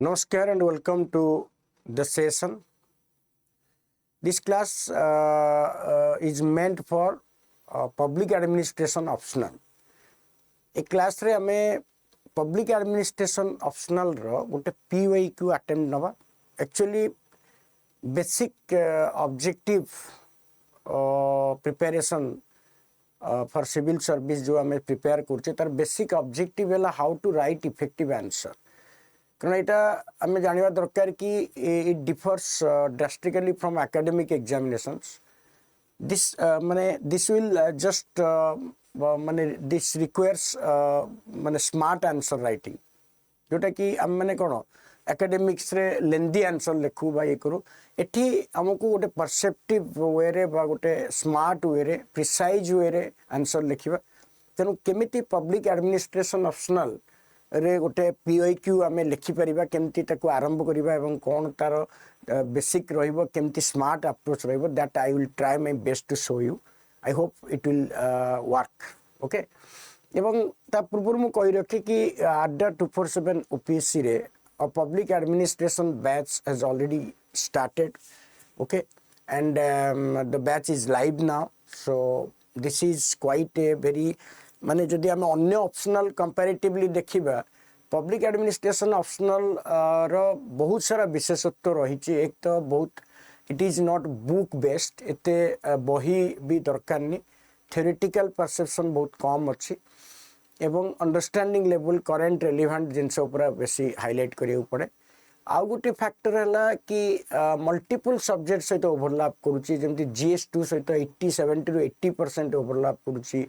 Namaskar and welcome to the session. This class is meant for public administration optional. A class रे हमें public administration optional रो गोटे PYQ attempt नवा. Actually basic objective preparation for civil service जो हमें prepare करचे तार basic objective है how to write effective answer. कारण एटा आमे जानिबा दरकार कि it differs drastically from academic examinations this माने दिस विल जस्ट माने दिस रिक्वायर्स माने स्मार्ट आंसर राइटिंग जोटा कि हम माने कोन एकेडमिक्स रे लेंदी आंसर लिखु बा ये करू एठी हमकु गोटे परसेप्टिव वे रे बा गोटे स्मार्ट वे रे प्रिसाइज वे रे आंसर लिखिबा तेनु केमिति पब्लिक एडमिनिस्ट्रेशन ऑप्शनल रे गोटे PYQ आमे लिखि परिबा केमती ताको आरंभ करिबा एवं कोन तार बेसिक रहिबो केमती स्मार्ट अप्रोच रहिबो that I will try my best to show you I hope it will work okay एवं ता पूर्व मु कहि रखि कि अड्डा 247 OPSC रे a public administration batch has already started okay and the batch is live now so this is quite a very माने जदि हम अन्य ऑप्शनल कंपैरेटिवली देखिबा पब्लिक एडमिनिस्ट्रेशन ऑप्शनल रो बहुत सारा विशेषत्व रही एक तो बहुत it is not book based एते बही भी दरकार नहीं थ्योरेटिकल परसेप्शन बहुत कम अच्छी एवं अंडरस्टैंडिंग लेवल करंट रिलेवेंट जिनस ऊपर बेसी हाईलाइट करियो पड़े आउ गोटे फैक्टर है कि मल्टीपल सब्जेक्ट सहित ओवरलैप करुच्ची जमती GS2 सहित 70 to 80% ओवरलैप करुच्ची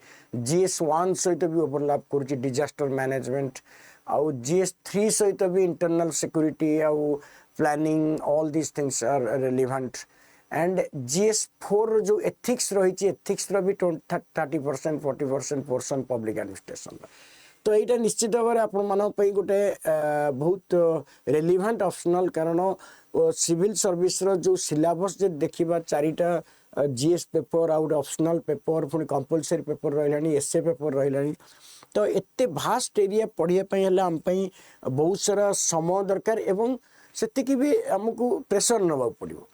GS1 सहित भी ओवरलैप करुच्ची डिजास्टर मैनेजमेंट आउ GS3 सहित भी इंटरनल सिक्योरिटी आउ planning all this things are relevant and GS4 जो एथिक्स रही एथिक्स भी 30% 40% पोर्शन पब्लिक एडमिनिस्ट्रेशन तो यहाँ निश्चित भाव आपण गोटे बहुत रेलिवेंट ऑप्शनल कारण सिविल सर्विस रो जो सिलेबस जे देखिबा चारिटा GS paper out optional paper पुणी कंपलसरी पेपर रहिलानी एसए पेपर रहिलानी तो एते भास्ट एरिया पढ़िया पई हला हम पई बहुत सारा समय दरकार एवं सेतिकी भी हमकु प्रेशर नबा पड़िबो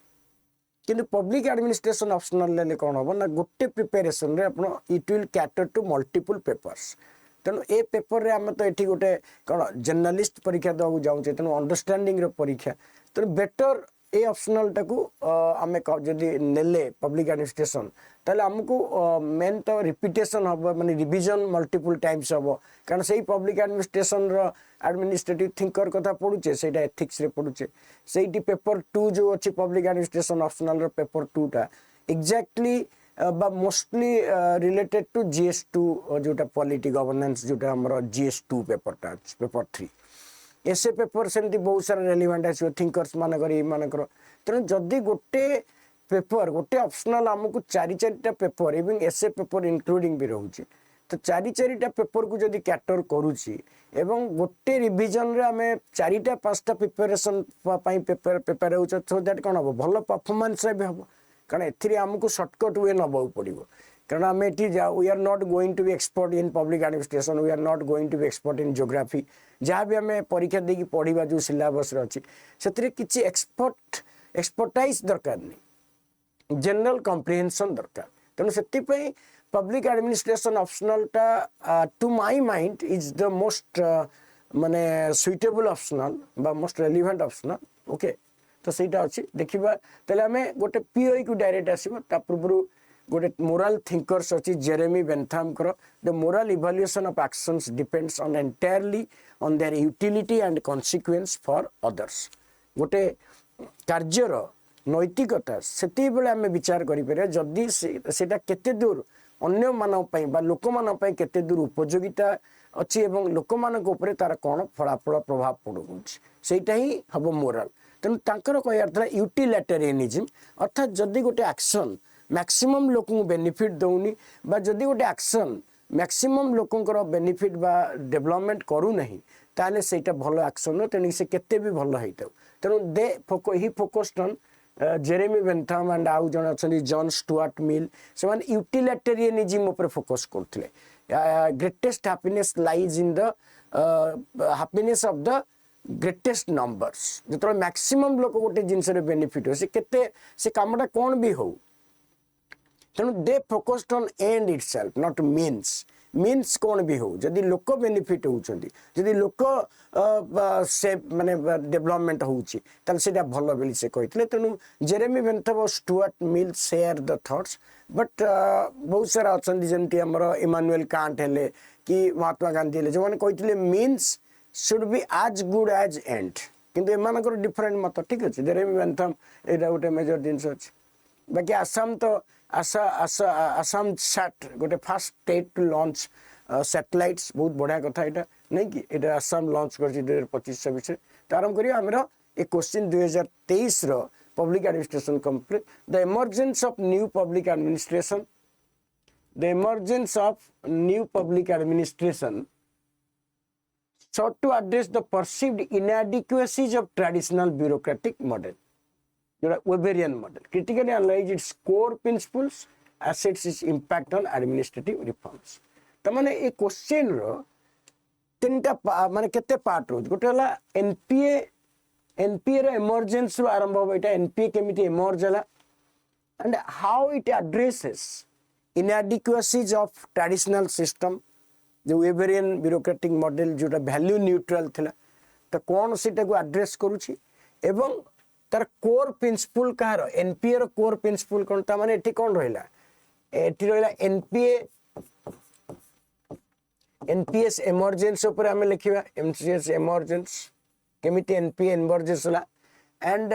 किंतु पब्लिक एडमिनिस्ट्रेशन ऑप्शनल लेले कोन हो ना गोटे प्रिपरेशन रे आपण it will cater to multiple papers तेणु ए पेपर रे आम तो ये गोटे कौन जर्नलिस्ट परीक्षा देवा जाऊे तेणु अंडरस्टैंडिंग परीक्षा तेणु बेटर ए ऑप्शनल टाकू आम जदि नेले पब्लिक एडमिनिस्ट्रेशन ताले आमको मेन तो रिपीटेशन हम माने रिवीजन मल्टीपल टाइम्स हम कारण से पब्लिक एडमिनिस्ट्रेशन एडमिनिस्ट्रेटिव थिंकर कथा पढ़ुचे से एथिक्स रे पढ़ुचे से पेपर 2 जो अच्छी पब्लिक एडमिनिस्ट्रेशन ऑप्शनल पेपर 2 टा exactly mostly related to GS2 जोटा पॉलिटी गवर्नेंस जोटा हमर GS2 पेपर टा पेपर 3 एसे पेपर सेमती बहुत सारा रेलिवेंट आसी थिंकर्स मानकर ये मानकर तेणु जदि गोटे पेपर गोटे ऑप्शनल आमको चारि चारिटा पेपर एवं एसे पेपर इंक्लूडिंग भी रोचे तो चारि चारिटा पेपर को जदि कैटर करूची एवं गोटे रिवीजन रे आमे चारिटा पांचटा प्रिपरेशन पई पेपर प्रिपेयर हो सो दैट कोन हो भलो परफॉर्मेंस भी हो कारण एथिरे हमको शॉर्टकट वे नबाऊ पड़िबो कारण आम ये we are not going to be expert in public administration we are not going to be expert in geography जहाँ भी आम परीक्षा देकी पढ़ा जो सिलेबस अच्छी से किसी एक्सपर्टाइज दरकार नहीं जनरल कॉम्प्रिहेंशन दरकार तेणु से पब्लिक एडमिनिस्ट्रेशन ऑप्शनल टा to my mind is the most माने सुइटेबल ऑप्शनल बा मोस्ट रेलिवेंट ऑप्शनल ओके तो सहीटा अच्छी देखा तेल आम गोटे PYQ डायरेक्ट आसो ता पूर्व गोटे मोराल थिंकर्स अच्छी जेरेमी बेंथाम कर the morale evaluation of actions depends on entirely on their utility and consequence for others गोटे कार्यर नैतिकता से आम विचार करें जदि सेटा केते दूर अन्य मानव पई बा लोक मानव पई केते दूर उपयोगिता अच्छी एवं लोक मानक ऊपर तार कौन फलाफल प्रभाव पड़ुछि सेटा ही हम मोराल तेणु तांकर कहयार यूटिलिटेरियनिज्म अर्थात जदि गोटे एक्शन मैक्सिमम लोक बेनिफिट दौनी बा जदि गोटे एक्शन मैक्सिमम लोकंकर बेनिफिट बा डेवलपमेंट करू नहीं ताले सेटा भलो एक्शन तेणु से केते भी भलो होइता तेणु दे ही फोकस्ड ऑन जेरेमी बेंथाम एंड आउ जन अच्छा जॉन स्टुअर्ट मिल से यूटिलिटेरियनिज्म ऊपर फोकस करथिले greatest happiness lies in the happiness of the greatest numbers जो मैक्सिमम लोक गोटे जिनस बेनिफिट हो से कामटा कौन भी हो तेणु they focused on and itself not means कौन भी हो जदि लोक बेनिफिट होउछंती जदि लोक से माने डेवलपमेंट होउची तल सेटा भलो बेली से कहितले तेणु Jeremy Bentham Stuart Mill share the thoughts but बहुत सारा अछंती जेंती हमर इमानुएल कांट हेले कि महात्मा गांधी हेले जो माने कहितले means should be as good as and किंतु एमानकर डिफरेंट मत ठीक अछि जेरेमी बेंथम एटा गोटे मेजर जिंस अछि बाकी आसाम तो आसाम सैट गोटे fast state to launch satellites बहुत बढ़िया कथा एटा नहीं कि एटा आसाम लॉन्च कर 2025-26 तो आरंभ करियो हमरा एक क्वेश्चन 2023 रो public administration complete the emergence of new public administration sought to address the perceived inadequacies of traditional bureaucratic model Weberian model critically analyze its core principles assets its impact on administrative reforms त माने ए question रो तीनटा माने केते part रो गोटे हला NPA रो emergence रो आरंभ हो एटा NPA केमिति इमर्ज हला and how it addresses inadequacies of traditional system जो वेबेरियन ब्यूरोक्रेटिक मॉडल जोटा वैल्यू न्यूट्रल थिला तो कौन सीटा को एड्रेस करूची एवं तार कोर प्रिंसिपल कार एनपीए रो कोर प्रिंसिपल कोन ता माने एठी कोन रहिला एठी रहिला एनपीएस इमर्जेंस ऊपर हमें लिखिबा एमसीएस इमर्जेंस केमिति एनपीए इमर्जेंस ला and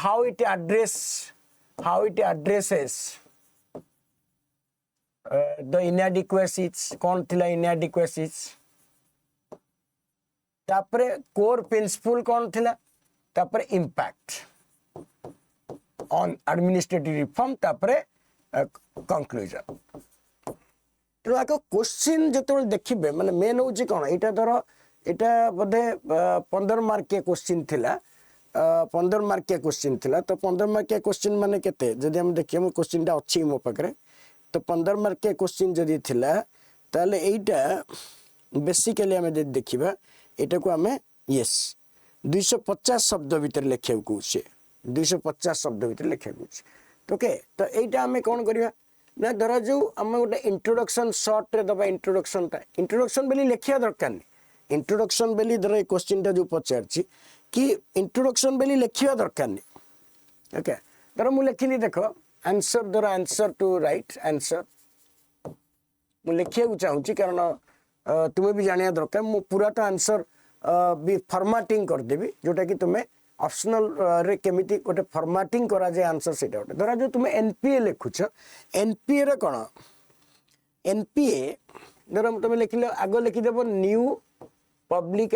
how it addresses the inadequacies कौन थिला inadequacies तापरे कोर प्रिंसिपल कौन थिला तापरे इम्पैक्ट ऑन एडमिनिस्ट्रेटिव रिफॉर्म तापरे कंक्लूजन तो आको क्वेश्चन जतो देखिबे माने मेन होची कोन एटा धरो एटा बदे 15 मार्क के क्वेश्चन थिला 15 मार्क के क्वेश्चन थिला तो 15 मार्क के क्वेश्चन माने केते जदि हम देखिए मो क्वेश्चन टा अछि मो पकरे तो 15 मार्क के क्वेश्चन जदि थिला ताले एटा बेसिकली हम देखिबा एटा को हमें यस 250 शब्द भीतर लिखे को छे 250 शब्द भीतर लिखे को छे तो ओके तो एटा हमें कोन करिवा ना धरा जो हम गोटे इंट्रोडक्शन शॉर्ट रे दबा इंट्रोडक्शन बेली लिखिया दरकार नहीं इंट्रोडक्शन बेली धरा ए क्वेश्चन टा जो पचारछि कि इंट्रोडक्शन बेली लिखिया दरकार नहीं ओके धरा मु लिखिली देखो आंसर धरा आंसर टू राइट आंसर मु लिखिया को चाहूची कारण तुम्हें भी जानिया दरकार मु पूरा तो आंसर भी फॉर्मेटिंग कर देबी जोटा कि तुम्हें ऑप्शनल रे केमिति गोटे फॉर्मेटिंग करा जाय आंसर सेटा गोटे धरा जो तुम्हें एनपीए लिखुछ एनपीए रे कोन एनपीए धरा तुम लिखिलो आगो लिखि देबो न्यू पब्लिक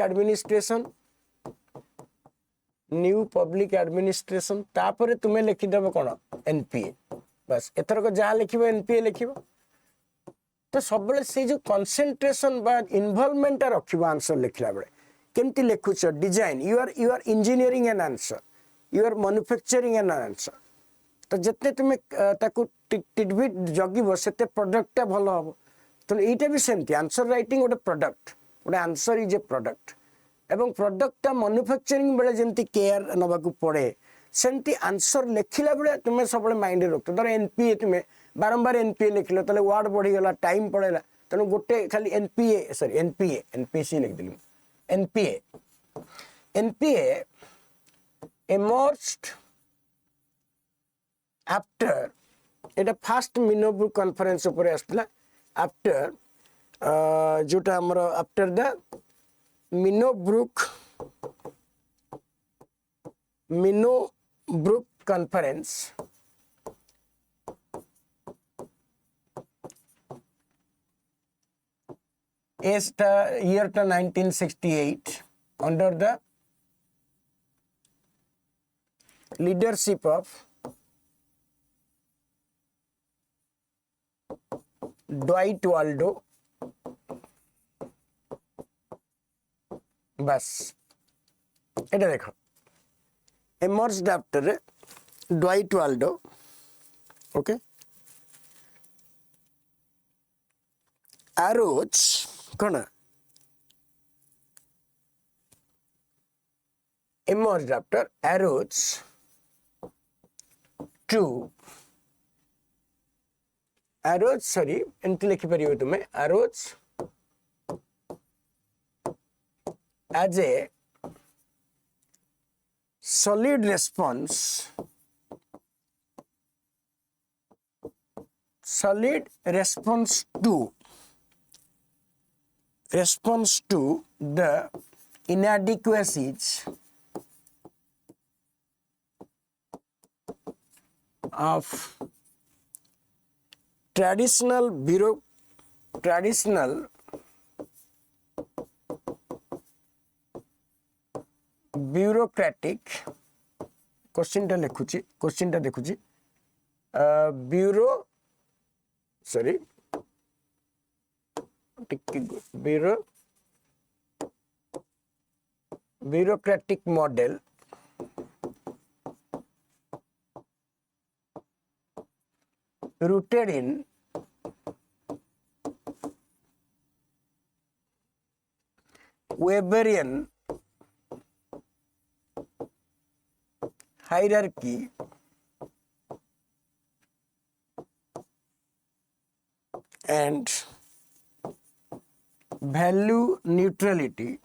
एडमिनिस्ट्रेशन तापर तुम्हें लिखि देबो कोन एनपीए बस एथर को जा लिखिबो एनपीए लिखिबो तो सब से जो कंसंट्रेशन बा इन्वॉल्वमेंट रखिबो आंसर लिखला बेले केमती लिखुछ design you are engineering an answer you are manufacturing an answer तो जिते तुम्हें ताकू टिडबिट जगिबो सेते प्रोडक्ट भलो हबो तो एटा भी सेमती आंसर राइटिंग गोटे प्रोडक्ट गोटे आंसर इज ए प्रोडक्ट एवं प्रोडक्ट मैन्युफैक्चरिंग बेले जेमती केयर नबाकू पड़े सेमती आंसर लिखिला बेले तुम्हें सब माइंड रख धर एनपीए तुम्हें बारंबार एनपीए लिखिल तले वर्ड बढ़ी गला टाइम पड़ेला तेणु गोटे खाली एनपीसी लिख दिली एनपीए emerged after एटा फर्स्ट मिनोब्रुक कॉन्फ्रेंस ऊपर आस्थिला आफ्टर जोटा हमर after the Minnowbrook conference is the year 1968 under the leadership of Dwight Waldo बस एटा देखो emerged after Dwight Waldo okay arose कौन emerged after arose to एमती लिखिपर तुम्हें arose as a solid response to the inadequacies of traditional bureaucratic question देखुची bureaucratic model rooted in Weberian hierarchy and value neutrality,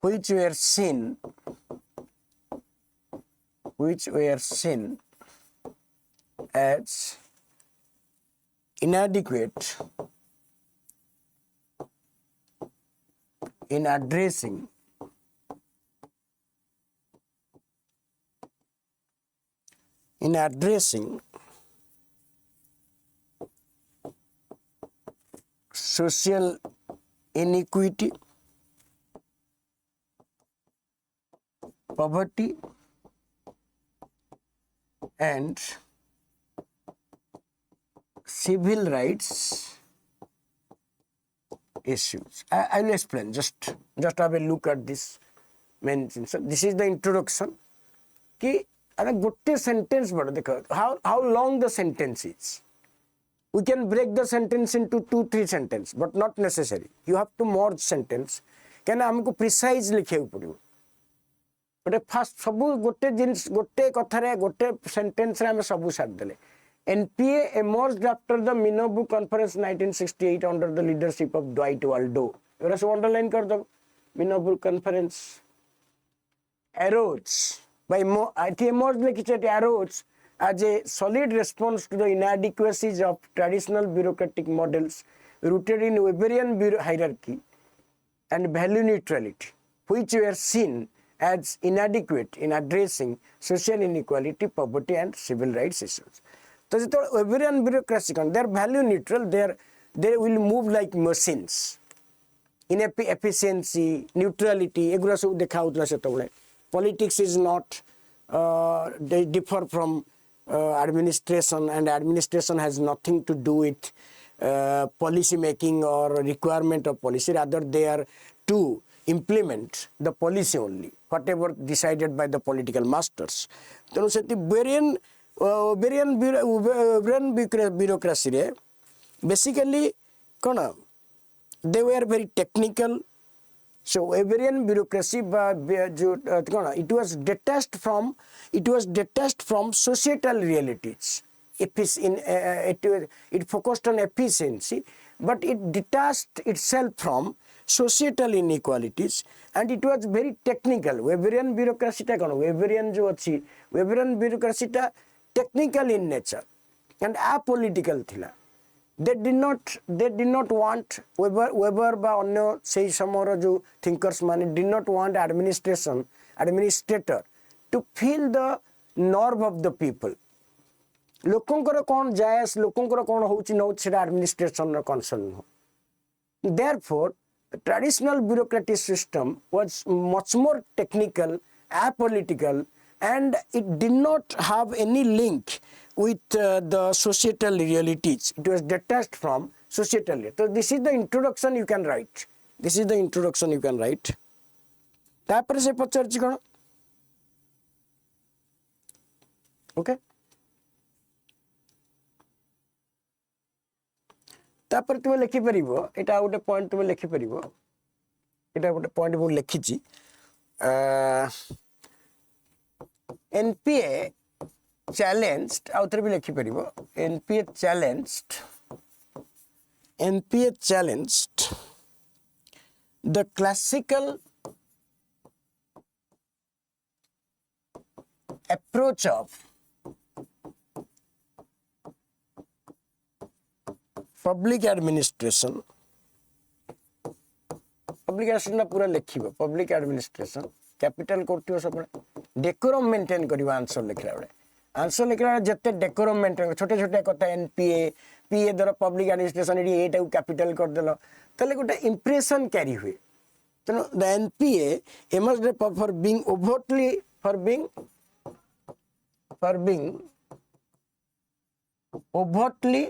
which were seen as inadequate in addressing social inequity, poverty, and civil rights issues. I will explain. Just have a look at this main thing. So this is the introduction. कि अरे गोटे sentence बड़ा देखो how long the sentence is. We can break the sentence into 2-3 sentences, but not necessary. You have to merge sentence. क्या हमको precise लिखे पड़ियो. गोटे फास्ट सब गोटे जिनिस गोटे कथारे गोटे सेंटेंस रे हम सब साथ देले. NPA emerged after the Minobu Conference 1968 under the leadership of Dwight Waldo. Era सब अंडरलाइन कर दो. Minobu Conference arose by emerged लिखिছে arose as a solid response to the inadequacies of traditional bureaucratic models rooted in Weberian hierarchy and value neutrality, which were seen as inadequate in addressing social inequality, poverty, and civil rights issues. So, the Weberian bureaucracy, they are value neutral, they will move like machines. In efficiency, neutrality, एगुरा सब देखा होता है तो politics is not they differ from administration, and administration has nothing to do with policy making or requirement of policy. Rather, they are to implement the policy only, whatever decided by the political masters. So, Weberian bureaucracy basically they were very technical. So Weberian bureaucracy it was detached from societal realities. It focused on efficiency, but it detached itself from societal inequalities, and it was very technical. Weberian bureaucracy Weberian bureaucracy technical in nature and apolitical thila. They did not want Weber ba अन्य सही समोर जो thinkers माने did not want administrator to feel the nerve of the people. लोकों कौन जायस लोकों कौन होची न होची administration रा concern हो. Therefore, the traditional bureaucratic system was much more technical, apolitical, and it did not have any link with the societal realities. It was detached from societal realities. So this is the introduction you can write. तापर से पचारछि कोन. Okay. तापर तुम लिखि परिबो एटा गोटे point तुम लिखि परिबो एटा गोटे point मु लिखिची एनपीए challenged आउथर भी लिखि परिबो NPA challenged the classical approach of public administration पूरा लिखिबो पब्लिक एडमिनिस्ट्रेशन कैपिटल करथियो सब डेकोरम मेंटेन करिबो आंसर लिखला बेले आंसर लिखला जते डेकोरम मेंटेन छोटे छोटे कथा एनपीए पीए दर पब्लिक एडमिनिस्ट्रेशन एटा कैपिटल कर देलो तले गोटे इंप्रेशन कैरी हुए तेनो the NPA aims for being overtly for being overtly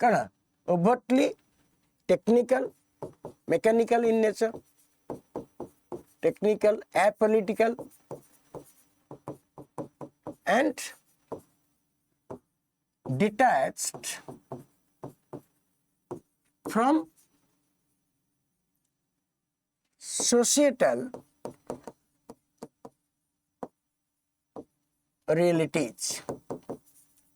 कना overtly technical, mechanical in nature, technical, apolitical, and detached from societal realities.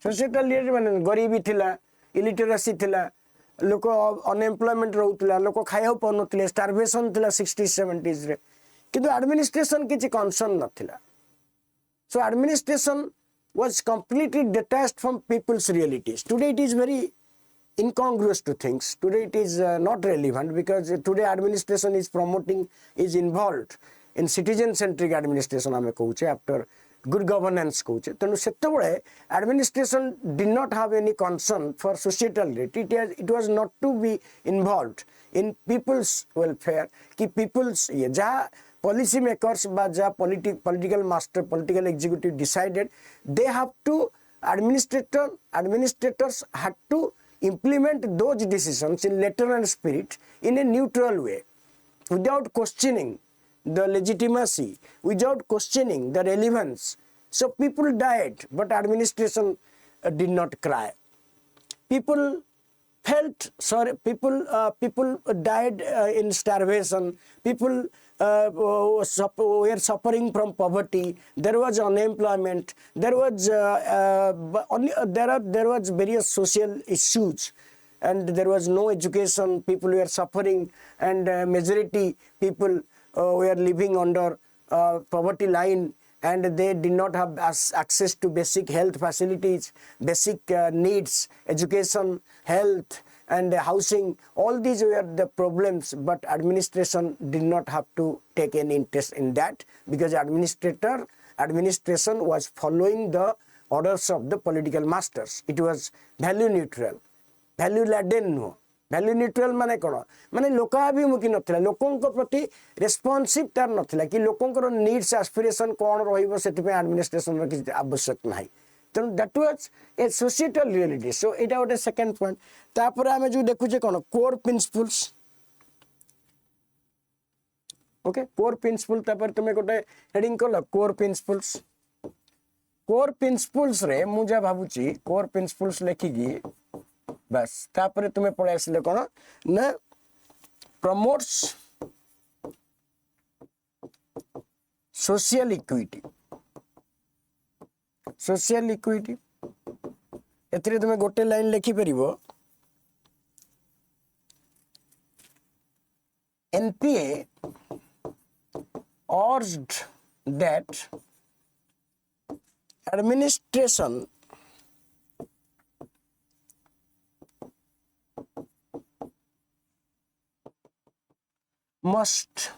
Societal reality माने गरीबी थिला, illiteracy थिला, लोक अनएम्प्लॉयमेंट रोला लोक खाया पाने स्टारवेशन थिला 60-70s रे किंतु एडमिनिस्ट्रेशन किसी कंसर्न नथिला so administration was completely detached from people's realities today it is very incongruous to things today it is not relevant because today administration is promoting is involved in citizen centric administration ame कहूचे after good governance कहूचे तेणु सेतबळे administration did not have any concern for societal it was not to be involved in people's welfare कि people's ये जहाँ policy makers बा जहाँ political master political executive decided they have to administrators had to implement those decisions in letter and spirit in a neutral way without questioning the legitimacy, without questioning the relevance. So people died, but administration did not cry. People felt sorry. People died in starvation. People were suffering from poverty. There was unemployment. There was there was various social issues, and there was no education. People were suffering, and majority people were living under poverty line, and they did not have access to basic health facilities, basic needs, education, health, and housing. All these were the problems, but administration did not have to take any interest in that because administration was following the orders of the political masters. It was value neutral, value laden no. Value neutral माने कौन माने लोकाभिमुखी नथिला लोकंक प्रति responsive तार नथिला कि लोकंकर needs aspiration कौन रहिबो सेति पे एडमिनिस्ट्रेशन र कि आवश्यक नाही तेणु that was a societal reality so एटा गोटे सेकंड पॉइंट तापर आमे जो देखुचे कौन core principles okay core principle तापर तुमे गोटे हेडिंग कल कोर प्रिंसिपल्स रे मु जा भाबुची कोर प्रिंसिपल्स लेखिगी बस तापर तुम्हें पढ़े आसले कौन ना प्रमोट्स सोशल इक्विटी एथिरे तुम्हें गोटे लाइन लिखि परिबो NPA urged that administration must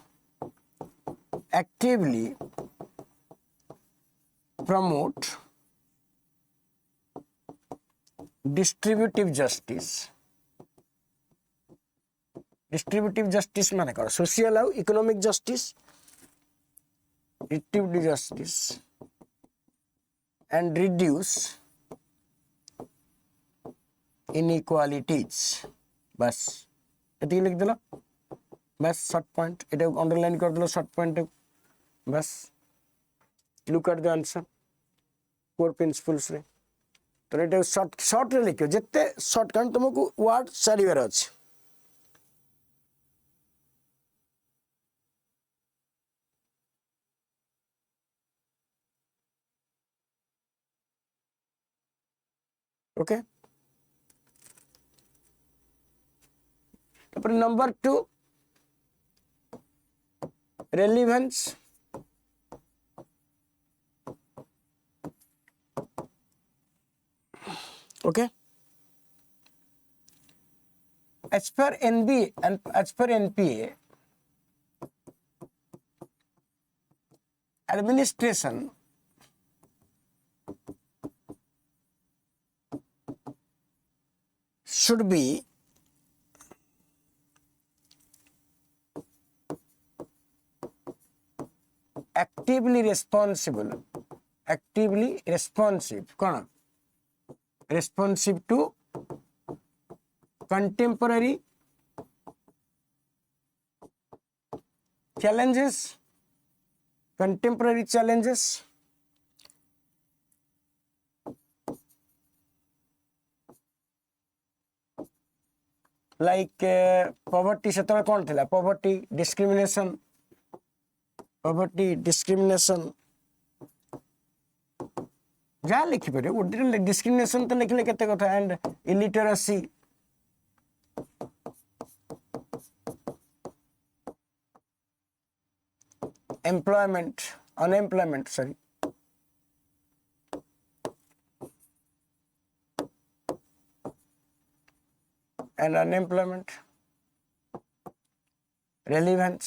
actively promote distributive justice माने कौन सोशल और economic justice distributive justice and reduce inequalities बस ये लिख दिला बस शॉर्ट पॉइंट এটা अंडरलाइन कर दिलो शॉर्ट पॉइंट बस look at the answer core principles रे तो ये शॉर्ट शॉर्ट रे लिखो जिते शॉर्ट कारण तुमको वर्ड सारिबार अछि ओके तापर number 2 relevance okay as per NB and as per NPA administration should be actively responsive कौन responsive to contemporary challenges like poverty से तो कौन थिला poverty discrimination जहाँ लिखिपर गोटे डिस्क्रिमिनेशन तो लिखले केते कथा and illiteracy unemployment sorry and unemployment relevance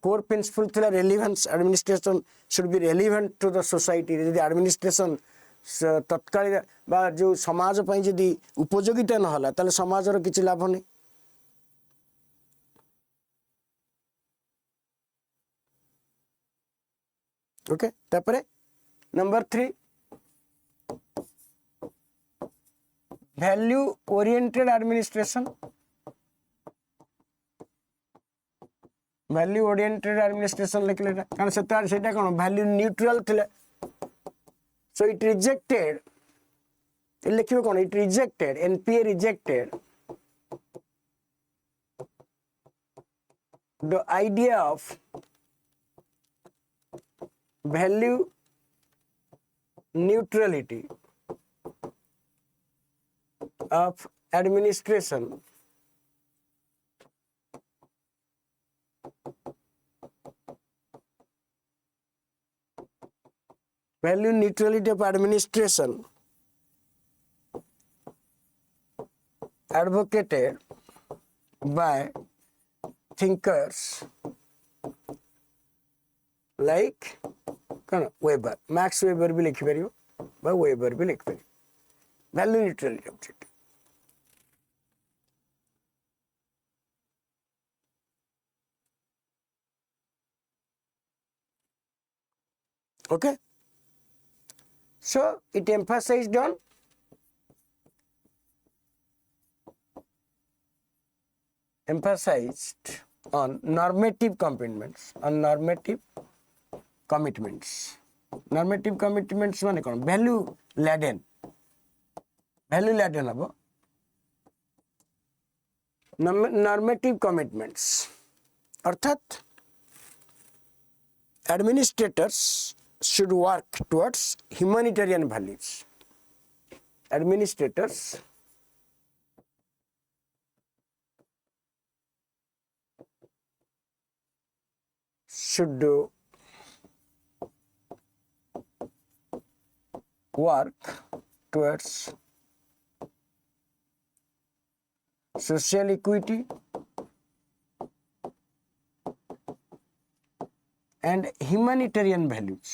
core principle थिला relevance administration should be relevant to the society यदि administration तत्काल बा जो समाज पई यदि उपयोगिता न होला ताले समाज रो किछि लाभ नै ओके तापरे नंबर 3 value oriented administration लिखले कारण सेटा कोन वैल्यू न्यूट्रल थिले so it rejected लिखिबो कोन it rejected NPA rejected the idea of value neutrality of administration value neutrality of administration advocated by thinkers like कौन वेबर मैक्स वेबर भी लिखि परियो बा वेबर भी लिखि परियो value neutrality object okay so it emphasized on normative commitments माने कौन वैल्यू लैडेन हबो नॉर्मेटिव कमिटमेंट्स अर्थात administrators should work towards humanitarian values administrators should work towards social equity and humanitarian values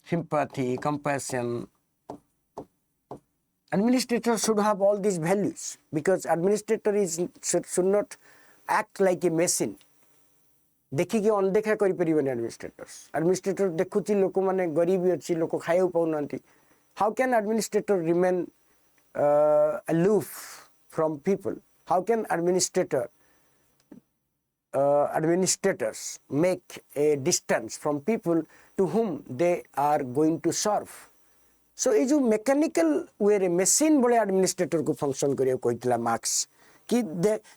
sympathy compassion administrator should have all these values because administrator should not act like a machine देखी कि अनदेखा करि परिबने administrator देखुची लोक माने गरीबी अछि लोक खाइउ पाउनांती how can administrator remain aloof from people how can administrator administrators make a distance from people to whom they are going to serve. So ये जो mechanical way रे machine बड़े administrator को function करियो कोई तिला marks कि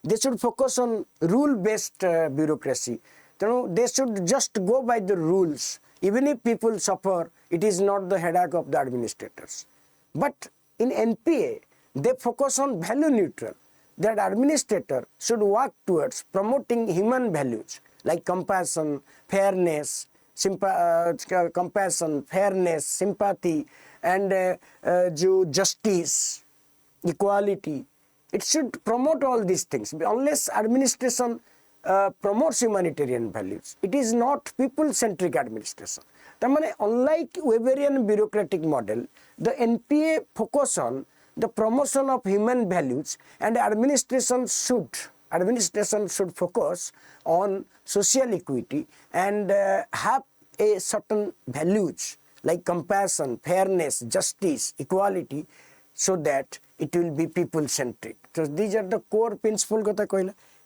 they should focus on rule based bureaucracy. So they should just go by the rules. Even if people suffer, it is not the headache of the administrators. But in NPA, they focus on value neutral. That administrator should work towards promoting human values like compassion, fairness, sympathy, and justice, equality. It should promote all these things. Unless administration promotes humanitarian values, it is not people-centric administration. Unlike Weberian bureaucratic model, the NPA focus on the promotion of human values, and administration should focus on social equity and have a certain values like compassion, fairness, justice, equality, so that it will be people-centric. So these are the core principles.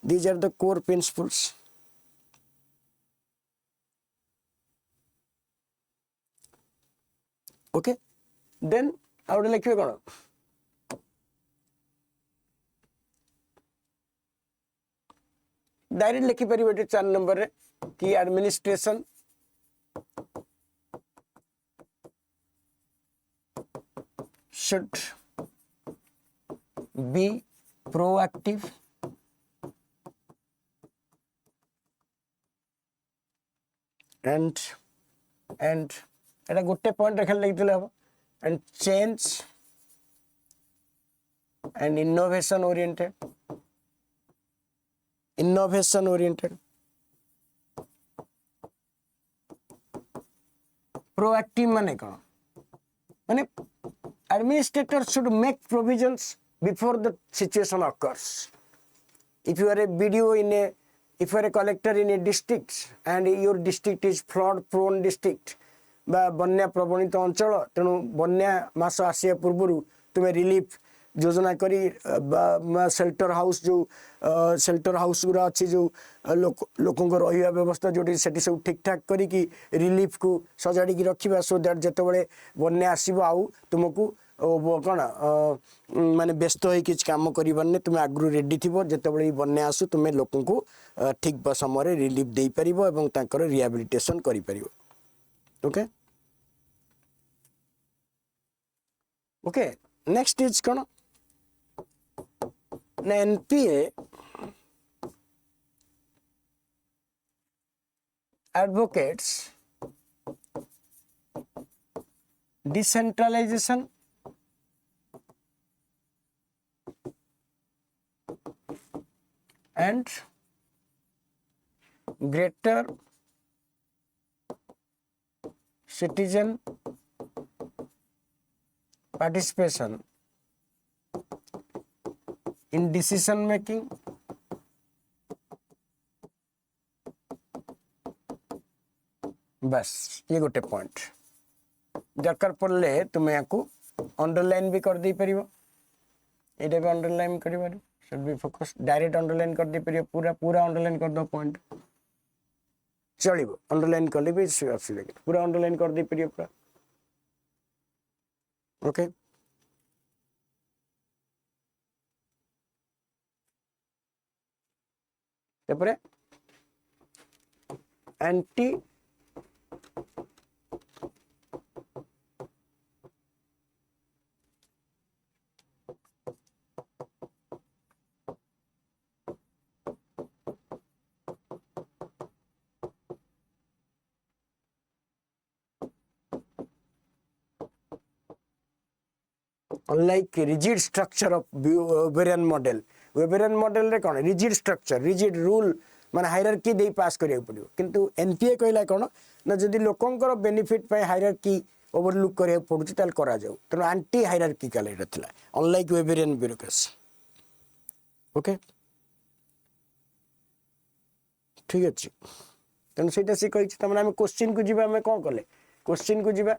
These are the core principles. Okay. Then I would like you direct लिखी पारि 4 number रे कि administration should be proactive and एटा गोटे point रखल लगितले हम and change and innovation oriented proactive माने कौन माने administrator should make provisions before the situation occurs. If you are a BDO if you are a collector in a district and your district is flood prone district बा बन्या प्रवणित अंचल तेणु बन्या मास आसिया पूर्व तुम्हें रिलीफ योजना करी शेल्टर हाउस जो शेल्टर हाउस गुरा अच्छी जो लोकों को रही व्यवस्था जो सब ठीक ठाक करी रिलीफ को सजाड़ी की रखा सो दैट जिते बड़े बन्या आसो आउ तुमको कौन माने व्यस्त हो कि कम कर तुम आगु रेडी थी जिते बन्या आसू तुम्हें लोक ठीक समय रिलीफ दे पार रिहाबिलिटेशन कर ओके ओके नेक्स्ट इज कौन NPA advocates decentralization and greater citizen participation in decision making बस ये गोटे पॉइंट दरकार पड़े तुम या अंडरलाइन भी कर दे परिवो एटा भी अंडरलाइन करिवार should be focus direct underline कर दे परिवो पूरा पूरा अंडरलाइन कर दो पॉइंट चलिबो अंडरलाइन करले भी असुविधा पूरा अंडरलाइन कर दे परिवो पूरा ओके तापरे anti unlike rigid structure of Weberian model रे कौन rigid structure rigid rule माने हायरार्की दे पास करिया पड़ियो किंतु एनपीए कहला कौन ना जदि लोकंकर बेनिफिट पे हायरार्की ओवरलुक करिया पड़ुची ताल करा जाऊ तनो एंटी हायरार्किकल एटा थिला अनलाइक वेबेरियन ब्यूरोक्रेसी ओके ठीक अछि तनो सेटा से कहि तमने हम क्वेश्चन को जिबा हम कोन करले क्वेश्चन को जिबा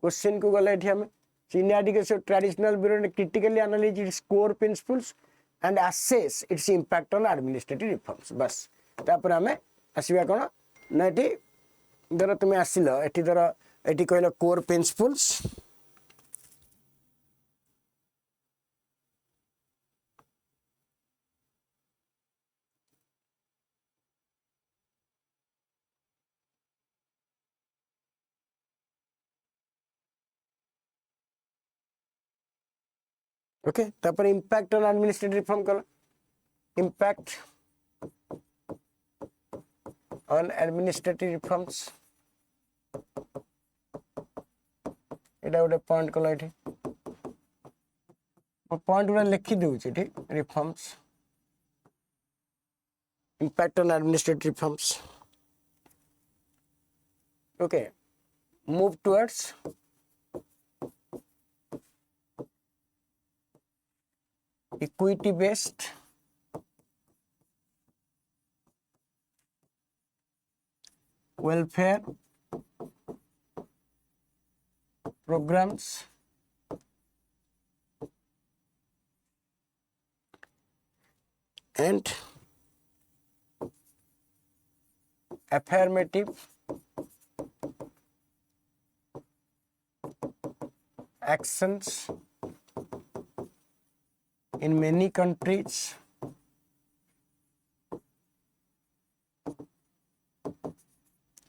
क्वेश्चन को गले एठी हम सीनियरिटी के ट्रेडिशनल ब्यूरो ने critically analyse its core principles and assess its impact on administrative reforms बस तापर आमे आसीबा कोन ना एटी धर तुम आसिल एटी धर एटी कहल कोर प्रिंसिपल्स ओके तापर इम्पैक्ट ऑन एडमिनिस्ट्रेटिव रिफॉर्म कल इम्पैक्ट ऑन एडमिनिस्ट्रेटिव रिफॉर्म्स एटा गोटे पॉइंट कल एठी पॉइंट गुड़ा लिखि दूची ठीक reforms impact on administrative reforms okay move towards equity based welfare programs and affirmative actions in many countries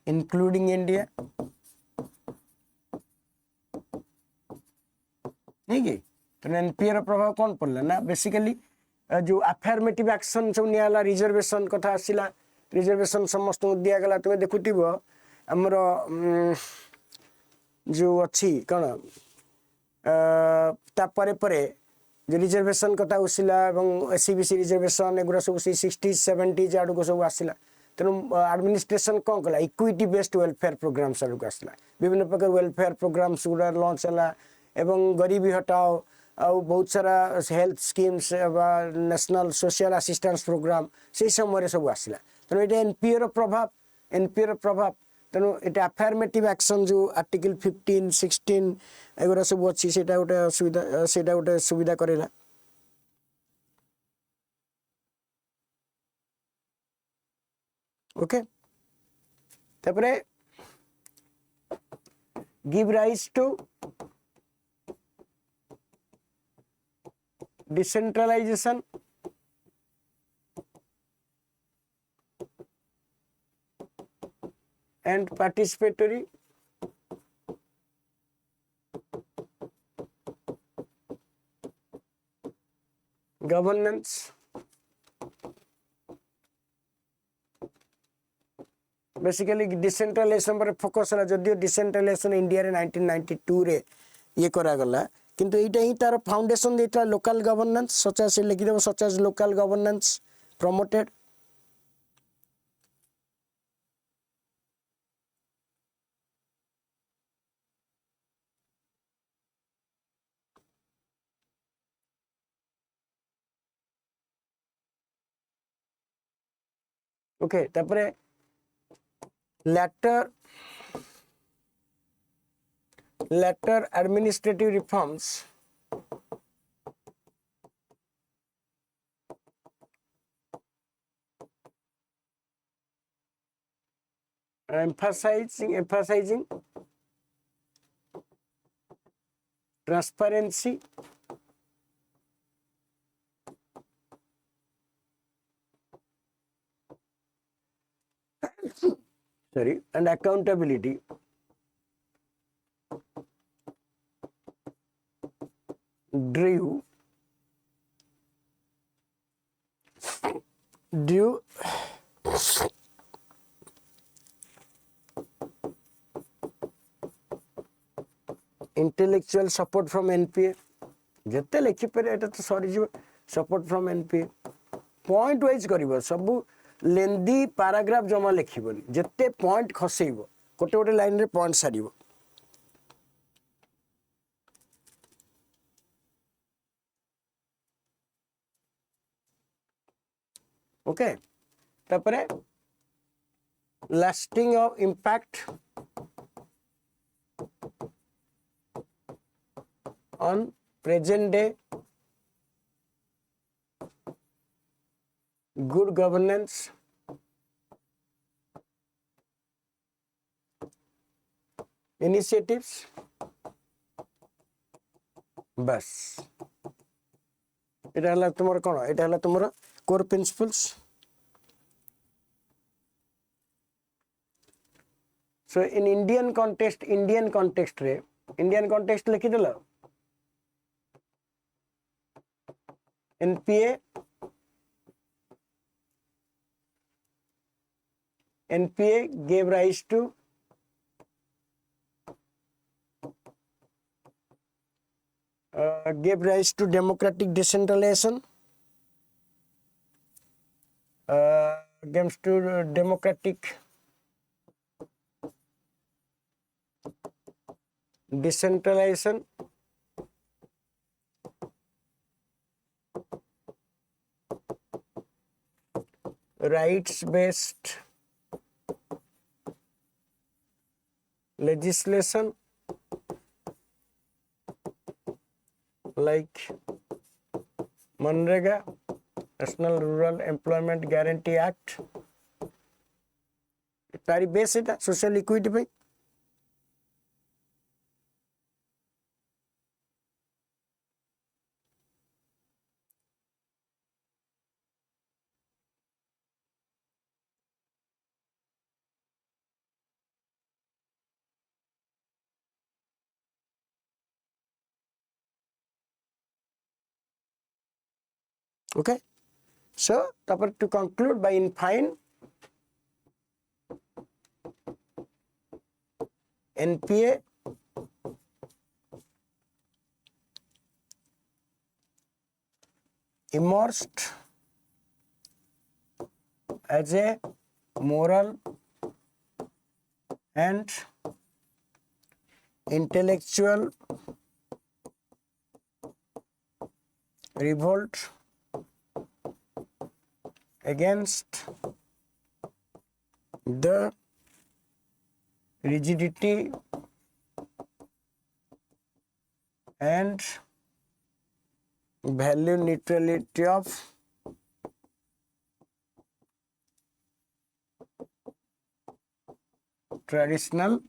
including India ठीक है तो एनपीए प्रभाव कौन पड़ला ना बेसिकली जो अफर्मेटिव एक्शन सब नियाला रिजर्वेशन कथा आसिला रिजर्वेशन समस्त दिया गला तुम देखुथिबो हमर जो अच्छी कौन तापरे परे जो रिजर्वेशन कथा उसिला एवं एससीबीसी रिजर्वेशन एगुरा सब 60s 70s आडू को सब आसिला तेणु एडमिनिस्ट्रेशन कौन कला इक्विटी बेस्ड वेलफेयर प्रोग्राम्स आडू आसिला विभिन्न प्रकार वेलफेयर प्रोग्राम्स गुड़ा लॉन्च हला एवं गरीबी हटाओ आउ बहुत सारा health schemes national social assistance programme से समय सब आसिला तेणु ये एनपीए प्रभाव तेणु ये अफर्मेटिव एक्शन जो आर्टिकल 15 16 एगुरा सब अच्छी सेटा गोटे सुविधा करेला ओके तापरे give rise to decentralization and participatory governance basically decentralization पर फोकस है जदियो डिसेंट्रलाइजेशन इंडिया रे 1992 रे ये करा गला किंतु एटा ही तार फाउंडेशन देता लोकल गवर्नेंस सच एज लिखि देबो such as local governance promoted okay तापरे later administrative reforms emphasizing transparency and accountability due intellectual support from NPA जते लिखि पर एटा तो सरी जीव support from NPA point wise करिवो सब लेंदी पैराग्राफ जमा लिखिबोनी जते पॉइंट खसेइबो गोटे गोटे लाइन रे पॉइंट सारिबो ओके तापरे lasting of impact on present day good governance, initiatives, बस এটা হলো তোমার কোন এটা হলো তোমার core principles so in Indian context লিখি দিল NPA gave rise to democratic decentralization, democratic decentralization, rights-based legislation like Manrega, National Rural Employment Guarantee Act. तारी बेस है सोशल इक्विटी पे okay so to conclude by in fine NPA emerged as a moral and intellectual revolt against the rigidity and value neutrality of traditional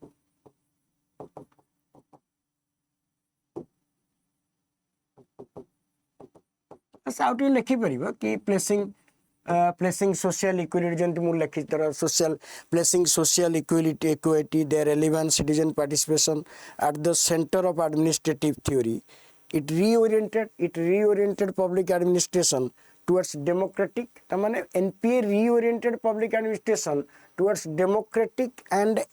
out लिखि परिबो कि placing social equality जंतु मु लिखि तर social placing social equity their relevant citizen participation at the center of administrative theory. It reoriented public administration towards democratic तमाने NPA reoriented public administration towards democratic and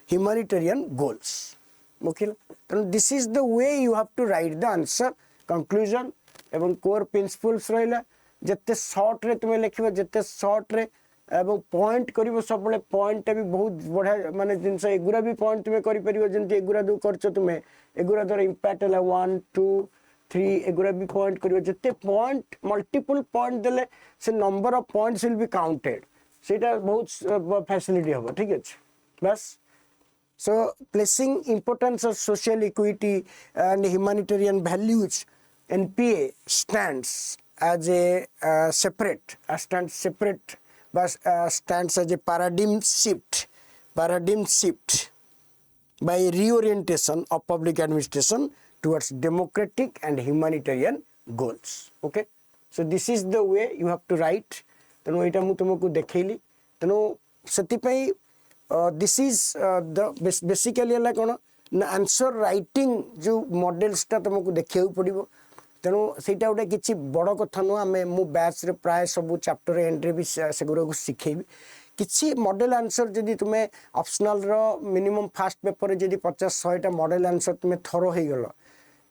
humanitarian goals. Okay, this is the way you have to write the answer, conclusion एवं core principles रहिला जत्ते short रे तुमे लिखिबो जत्ते short रे एवं point करिवो सब बळे point भी बहुत बढा माने जिंस एगुरा भी पॉइंट तुमे करि परिबो जंती एगुरा दु करछ तुमे एगुरा धर इंपैक्ट हला 1 2 3 एगुरा भी पॉइंट करिवो जत्ते पॉइंट मल्टीपल पॉइंट देले से number of points will be counted सेटा बहुत फैसिलिटी होबो ठीक अछि बस so placing importance of social equity and humanitarian values NPA stands as a separate but stands as a paradigm shift by reorientation of public administration towards democratic and humanitarian goals. Okay, so this is the way you have to write. तेणु एटा मु तुमको देखैली तेणु सेति पई this is the basically हला कोन answer writing जो models ता तुमको देखियो पड़िबो तेणु सेटा गोटे किसी बड़ कथा नुह आम मु बैच रे प्राय सब चैप्टर एंड भी सेगुरा को शिखेबी किसी मॉडल आंसर जदि तुम्हें ऑप्शनल रो मिनिमम फास्ट पेपर जदि 50-100 टा मॉडल आंसर तुम्हें थरो हो गल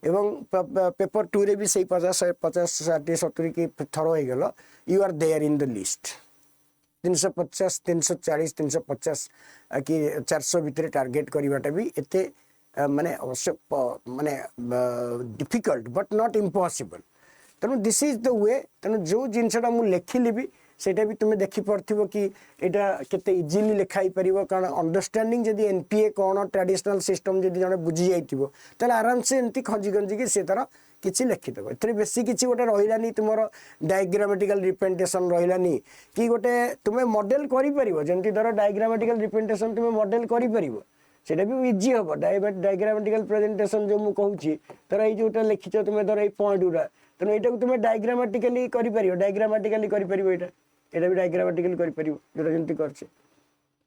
एवं पेपर 2 रे भी सही 50-60-70 की थरो हो गल you are there in the list 350 340 350 कि 400 भितर टार्गेट करवाटा भी एते माने अवश्य माने डिफिकल्ट बट नॉट इम्पॉसिबल तेणु दिस इज द वे तेणु जो जिनसा मु लिखिली भी सेटा भी तुम देखि पड़थिबो कि एटा केते इजीली लिखाई परिबो कारण अंडरस्टैंडिंग जदी एनपीए कोन ट्रेडिशनल सिस्टम जदी जने बुझी जाइतिबो तले आराम से एंती खंजी खंजी कि से तरह किछि लिखि देबो एथरे बेसी किछि गोटे रहिलानी तुमरो डायग्रामेटिकल रिप्रेजेंटेशन रहिलानी कि गोटे तुमे मॉडल करि परिबो जेंति धर डायग्रामेटिकल रिप्रेजेंटेशन तुमे मॉडल करि परिबो सेटा भी इजी हबो डायग्रामेटिकल प्रेजेंटेशन जो मु कहूची तर ए जोटा लिखिचो तुमे धर ए पॉइंट उरा तने एटा तुमे डायग्रामेटिकली करि परिबो डायग्रामेटिकली करि परिबो एटा भी डायग्रामेटिकली करि परिबो जोटा जेंति करछे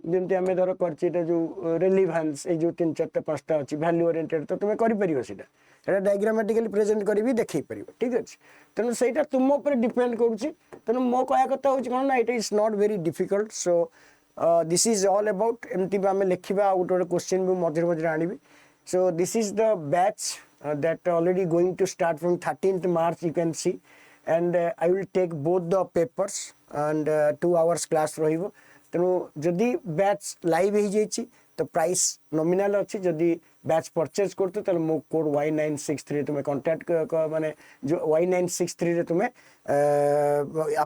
जेंति हमें धर करछे एटा जो रेलेवेंस ए जो 3 4 5 टा अछि वैल्यू ओरिएंटेड तो तुमे करि परिबो सेटा एटा डायग्रामेटिकली प्रेजेंट करि भी देखै परिबो ठीक अछि तने सेटा तुम ऊपर डिपेंड करूची तने मो कहया कथा होची कोन ना it is not very difficult so this is all about एमती आमे लिखिबा आउट और क्वेश्चन भी मझे मझे आनिबी so this is the batch that already going to start from 13th March you can see and I will take both the papers and 2 hours class रहिबो तेनु जदी batch live ही जाइछि तो प्राइस नॉमिनल अछि जदी बैच परचेज करतो त मो कोड Y963 तुमे कांटेक्ट माने जो Y963 रे तुमे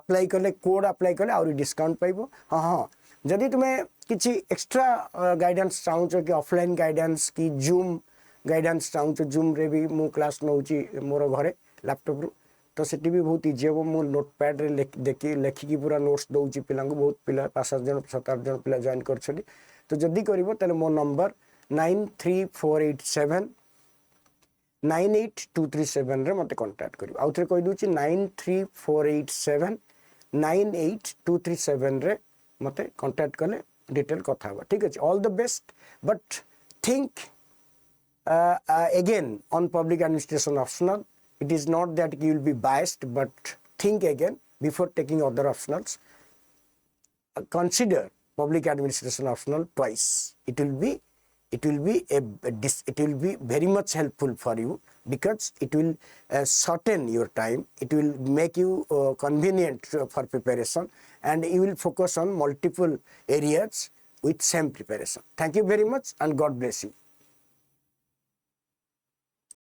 अप्लाई करले कोड अप्लाई करले और डिस्काउंट पाइबो हां हां जदि तुम्हें किसी एक्स्ट्रा गाइडेंस चाहूँ कि ऑफलाइन गाइडेंस कि जूम गाइडेंस चाहूँ जूम रे भी मु क्लास नौची मोर घरे लैपटॉप रु तो सेठी भी बहुत इजी हम मु नोटपैड रे देखि लेखिकी पूरा नोट्स दउची पिला बहुत पिला 5-7 जन 7-8 जन पिला जॉइन करछली तो जदि करिवो तले मो नंबर 93487 98237 रे मते कांटेक्ट करिवो आउथरे कहि दूची 93487 98237 रे मते कांटेक्ट कले डिटेल कथा हुआ ठीक है all the best but think again on public administration optional it is not that you will be biased but think again before taking other optionals consider public administration optional twice it will be very much helpful for you because it will shorten your time it will make you convenient for preparation and you will focus on multiple areas with same preparation thank you very much and god bless you